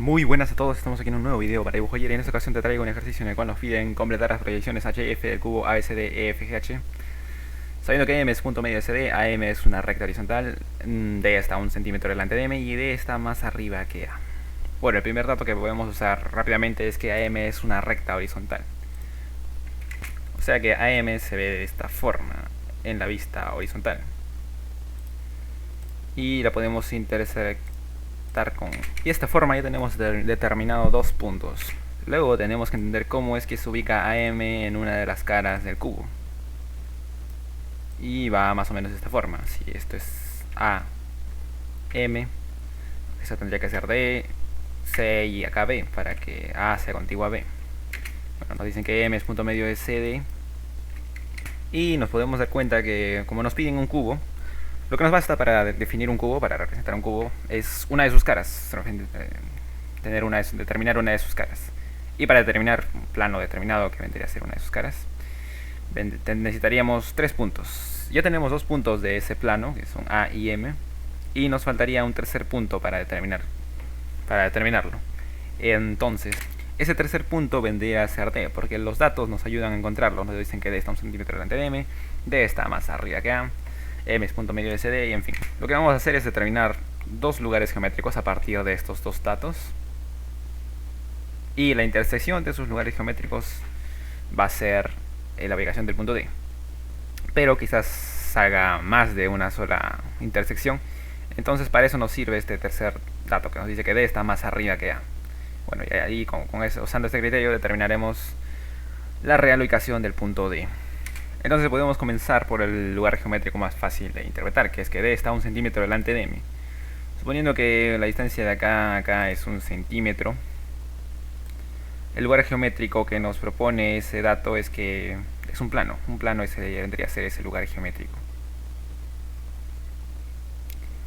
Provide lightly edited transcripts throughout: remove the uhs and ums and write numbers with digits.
Muy buenas a todos, estamos aquí en un nuevo video para Dibujo Ayer y en esta ocasión te traigo un ejercicio en el cual nos piden completar las proyecciones HF del cubo ABCD, EFGH. Sabiendo que M es punto medio de CD, AM es una recta horizontal, D está a 1 centímetro delante de M y D está más arriba que A. Bueno, el primer dato que podemos usar rápidamente es que AM es una recta horizontal. O sea que AM se ve de esta forma en la vista horizontal. Y la podemos intersectar con... Y de esta forma ya tenemos determinado dos puntos. Luego tenemos que entender cómo es que se ubica AM en una de las caras del cubo. Y va más o menos de esta forma. Si esto es A, M, eso tendría que ser D, C y acá B, para que A sea contigua a B. Bueno, nos dicen que M es punto medio de CD. Y nos podemos dar cuenta que como nos piden un cubo, lo que nos basta para definir un cubo, para representar un cubo, es una de sus caras. Determinar una de sus caras. Y para determinar un plano determinado, que vendría a ser una de sus caras, necesitaríamos 3 puntos. Ya tenemos 2 puntos de ese plano, que son A y M, y nos faltaría un tercer punto para determinarlo. Entonces, ese tercer punto vendría a ser D, porque los datos nos ayudan a encontrarlo. Nos dicen que D está a 1 centímetro delante de M, D está más arriba que A, M es punto medio de CD, y en fin. Lo que vamos a hacer es determinar dos lugares geométricos a partir de estos dos datos. Y la intersección de esos lugares geométricos va a ser la ubicación del punto D. Pero quizás salga más de una sola intersección. Entonces para eso nos sirve este tercer dato que nos dice que D está más arriba que A. Bueno, y ahí con eso, usando este criterio determinaremos la real ubicación del punto D. Entonces podemos comenzar por el lugar geométrico más fácil de interpretar, que es que D está a 1 centímetro delante de M. Suponiendo que la distancia de acá a acá es 1 centímetro, el lugar geométrico que nos propone ese dato es que es un plano. Un plano vendría a ser ese lugar geométrico.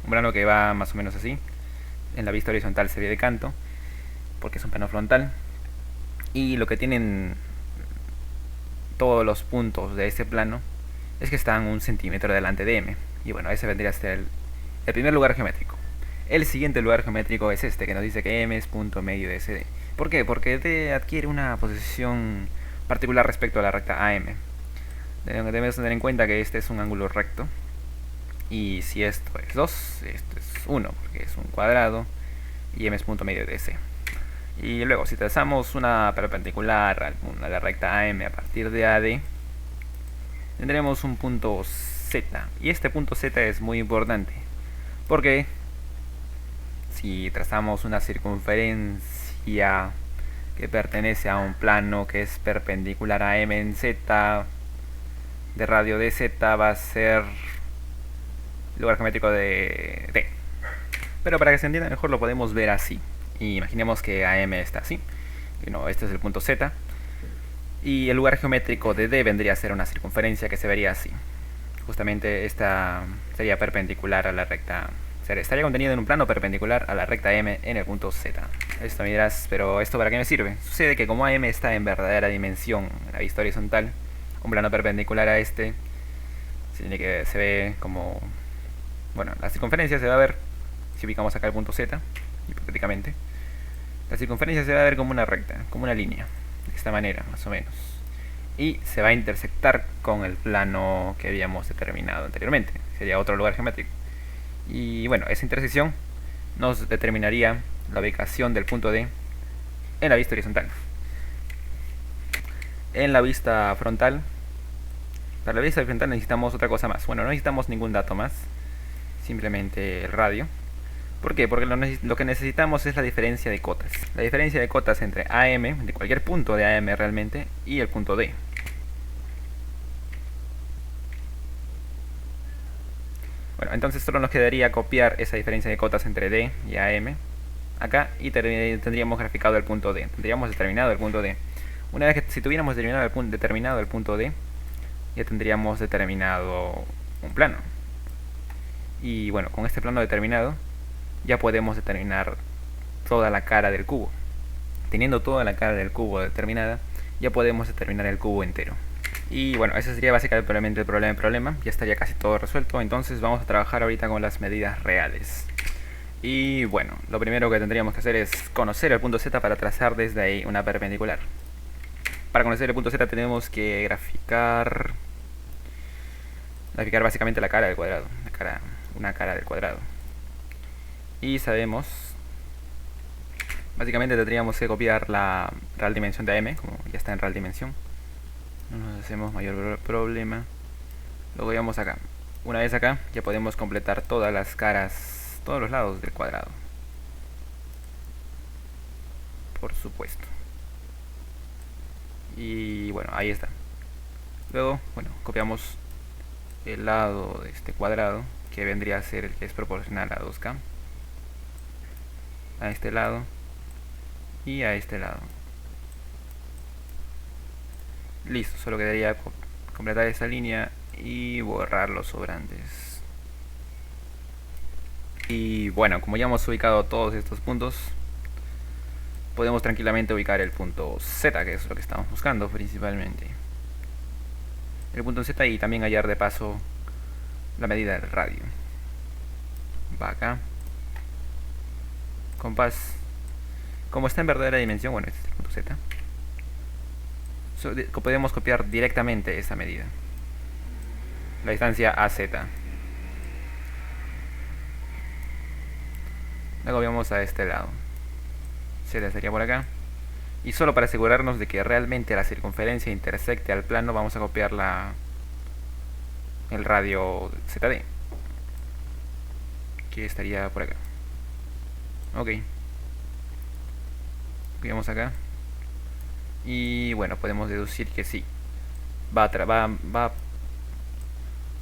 Un plano que va más o menos así. En la vista horizontal se ve de canto, porque es un plano frontal. Y lo que tienen todos los puntos de ese plano es que están 1 centímetro delante de M. Y bueno, ese vendría a ser el primer lugar geométrico. El siguiente lugar geométrico es este, que nos dice que M es punto medio de CD. ¿Por qué? Porque D adquiere una posición particular respecto a la recta AM. Debemos tener en cuenta que este es un ángulo recto. Y si esto es 2, esto es 1, porque es un cuadrado. Y M es punto medio de C. Y luego, si trazamos una perpendicular a la recta AM a partir de AD, tendremos un punto Z. Y este punto Z es muy importante, porque si trazamos una circunferencia que pertenece a un plano que es perpendicular a M en Z, de radio de Z va a ser lugar geométrico de D. Pero para que se entienda mejor lo podemos ver así. Y imaginemos que AM está así. Este es el punto Z. Y el lugar geométrico de D vendría a ser una circunferencia que se vería así. Justamente esta sería perpendicular a la recta. Estaría contenido en un plano perpendicular a la recta M en el punto Z. Esto me dirás, pero ¿esto para qué me sirve? Sucede que como AM está en verdadera dimensión en la vista horizontal, un plano perpendicular a este, que se ve como... Bueno, la circunferencia se va a ver, si ubicamos acá el punto Z, hipotéticamente, la circunferencia se va a ver como una recta, como una línea, de esta manera, más o menos. Y se va a intersectar con el plano que habíamos determinado anteriormente. Sería otro lugar geométrico. Y bueno, esa intersección nos determinaría la ubicación del punto D en la vista horizontal. En la vista frontal, para la vista frontal necesitamos otra cosa más. Bueno, no necesitamos ningún dato más, simplemente el radio. ¿Por qué? Porque lo que necesitamos es la diferencia de cotas. La diferencia de cotas entre AM, de cualquier punto de AM realmente, y el punto D. Bueno, entonces solo nos quedaría copiar esa diferencia de cotas entre D y AM acá y tendríamos graficado el punto D. Tendríamos determinado el punto D. Una vez que si tuviéramos determinado el punto D, ya tendríamos determinado un plano. Y bueno, con este plano determinado ya podemos determinar toda la cara del cubo. Teniendo toda la cara del cubo determinada, ya podemos determinar el cubo entero. Y bueno, ese sería básicamente el problema. Ya estaría casi todo resuelto. Entonces vamos a trabajar ahorita con las medidas reales. Y bueno, lo primero que tendríamos que hacer es conocer el punto Z para trazar desde ahí una perpendicular. Para conocer el punto Z tenemos que graficar básicamente la cara del cuadrado, una cara del cuadrado. Y sabemos, básicamente tendríamos que copiar la real dimensión de m, como ya está en real dimensión. No nos hacemos mayor problema. Luego vamos acá. Una vez acá, ya podemos completar todas las caras, todos los lados del cuadrado. Por supuesto. Y bueno, ahí está. Luego, bueno, copiamos el lado de este cuadrado, que vendría a ser el que es proporcional a 2K. A este lado y a este lado. Listo, solo quedaría completar esa línea y borrar los sobrantes. Y bueno, como ya hemos ubicado todos estos puntos, podemos tranquilamente ubicar el punto Z, que es lo que estamos buscando principalmente. El punto Z, y también hallar de paso la medida del radio. Va acá. Compás. Como está en verdadera dimensión, bueno, este es el punto Z. Podemos copiar directamente esa medida. La distancia AZ. Luego vamos a este lado. Z estaría por acá. Y solo para asegurarnos de que realmente la circunferencia intersecte al plano, vamos a copiar el radio ZD, que estaría por acá. Ok. Copiamos acá. Y bueno, podemos deducir que sí. Va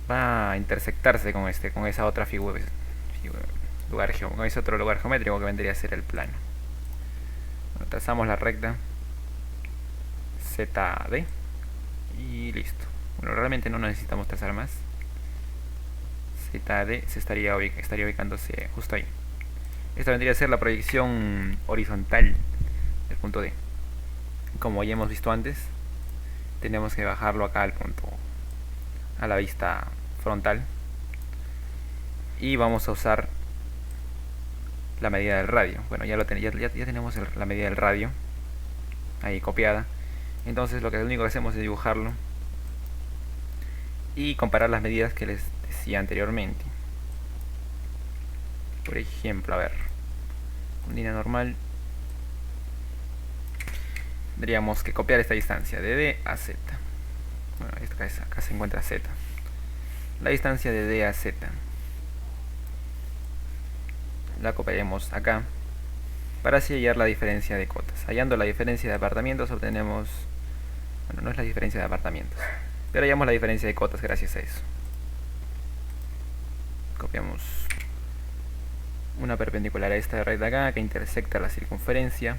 a intersectarse con esa otra con ese otro lugar geométrico que vendría a ser el plano. Bueno, trazamos la recta ZD y listo. Bueno, realmente no necesitamos trazar más. ZD estaría ubicándose justo ahí. Esta vendría a ser la proyección horizontal del punto D. Como ya hemos visto antes, tenemos que bajarlo acá al punto, a la vista frontal, y vamos a usar la medida del radio. Bueno, ya tenemos la medida del radio ahí copiada. Entonces lo único que hacemos es dibujarlo y comparar las medidas que les decía anteriormente. Por ejemplo, a ver, con línea normal tendríamos que copiar esta distancia de D a Z. Bueno, acá se encuentra Z. La distancia de D a Z la copiaremos acá para así hallar la diferencia de cotas. Hallando la diferencia de apartamentos obtenemos... Bueno, no es la diferencia de apartamentos, pero hallamos la diferencia de cotas gracias a eso. Copiamos una perpendicular a esta recta acá que intersecta la circunferencia.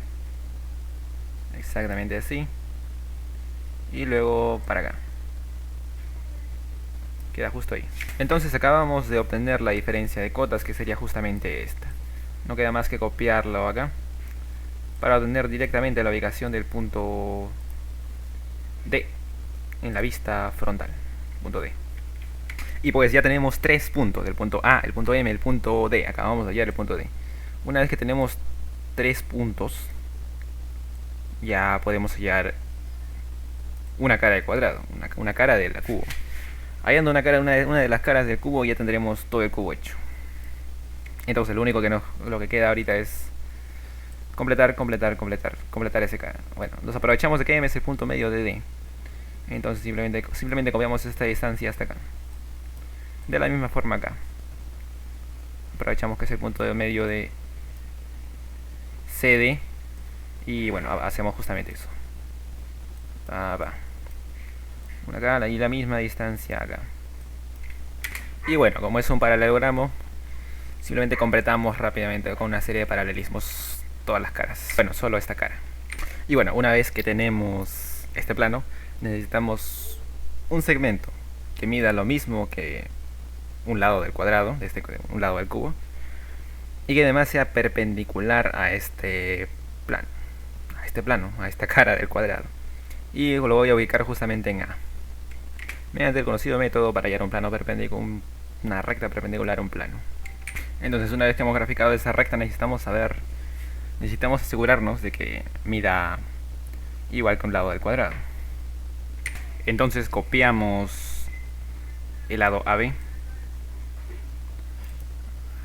Exactamente así. Y luego para acá. Queda justo ahí. Entonces acabamos de obtener la diferencia de cotas, que sería justamente esta. No queda más que copiarlo acá para obtener directamente la ubicación del punto D en la vista frontal. Punto D. Y pues ya tenemos tres puntos, el punto A, el punto M, el punto D. Acabamos de hallar el punto D. Una vez que tenemos tres puntos, ya podemos hallar una cara del cuadrado, una cara del cubo. Hallando una de las caras del cubo, ya tendremos todo el cubo hecho. Entonces lo que queda ahorita es completar ese cara. Bueno, nos aprovechamos de que M es el punto medio de D. Entonces simplemente copiamos esta distancia hasta acá. De la misma forma acá. Aprovechamos que es el punto de medio de CD. Y bueno, hacemos justamente eso. Una acá y la misma distancia acá. Y bueno, como es un paralelogramo, simplemente completamos rápidamente con una serie de paralelismos todas las caras. Bueno, solo esta cara. Y bueno, una vez que tenemos este plano, necesitamos un segmento que mida lo mismo que un lado del cuadrado, un lado del cubo, y que además sea perpendicular a este plano, a esta cara del cuadrado. Y lo voy a ubicar justamente en A, mediante el conocido método para hallar un plano perpendicular, una recta perpendicular a un plano. Entonces una vez que hemos graficado esa recta necesitamos asegurarnos de que mida igual que un lado del cuadrado. Entonces copiamos el lado AB,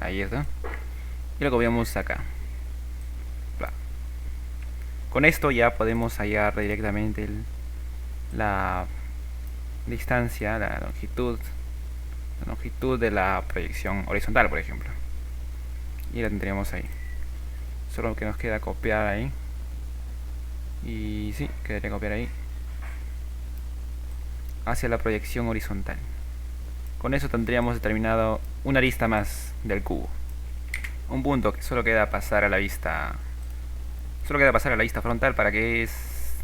ahí está, y lo copiamos acá. Con esto ya podemos hallar directamente la distancia, la longitud de la proyección horizontal, por ejemplo, y la tendríamos ahí. Solo que nos queda copiar ahí, y sí, quedaría copiar ahí hacia la proyección horizontal. Con eso tendríamos determinado una arista más del cubo, un punto que solo queda pasar a la vista frontal para que es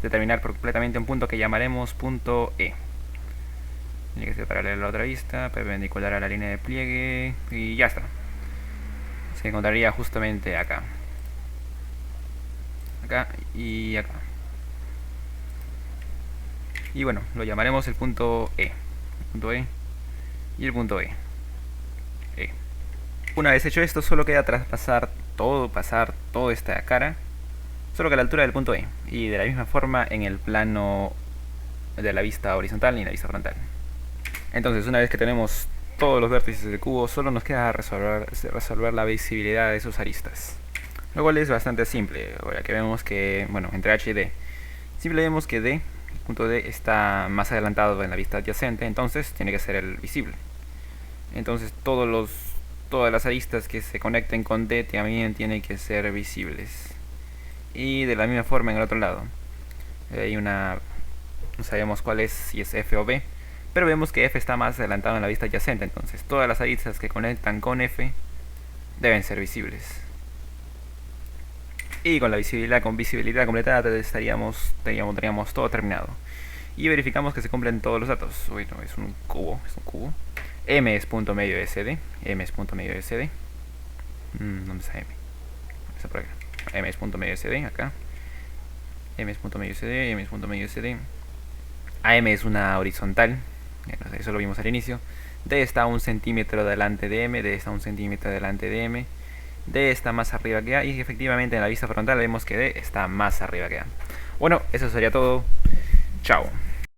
determinar completamente un punto que llamaremos punto E. Tiene que ser paralelo a la otra vista, perpendicular a la línea de pliegue, y ya está. Se encontraría justamente acá, acá y acá. Y bueno, lo llamaremos el punto E, y el punto E. Una vez hecho esto, solo queda pasar todo esta cara, solo que a la altura del punto E, y de la misma forma en el plano de la vista horizontal y en la vista frontal. Entonces, una vez que tenemos todos los vértices del cubo, solo nos queda resolver la visibilidad de sus aristas, lo cual es bastante simple. Ahora que vemos que, bueno, entre H y D, simple vemos que el punto D está más adelantado en la vista adyacente, entonces tiene que ser el visible. Entonces todas las aristas que se conecten con D también tienen que ser visibles. Y de la misma forma en el otro lado. Hay no sabemos cuál es, si es F o B, pero vemos que F está más adelantado en la vista adyacente, entonces todas las aristas que conectan con F deben ser visibles. Y con visibilidad completada tendríamos todo terminado. Y verificamos que se cumplen todos los datos. Uy, no, es un cubo. M es punto medio de CD. ¿Dónde está M? Está por acá. M es punto medio de CD, acá. M es punto medio de CD. AM es una horizontal. Eso lo vimos al inicio. D está a 1 centímetro delante de M. D está a 1 centímetro delante de M. D está más arriba que A. Y efectivamente en la vista frontal vemos que D está más arriba que A. Bueno, eso sería todo. Chao.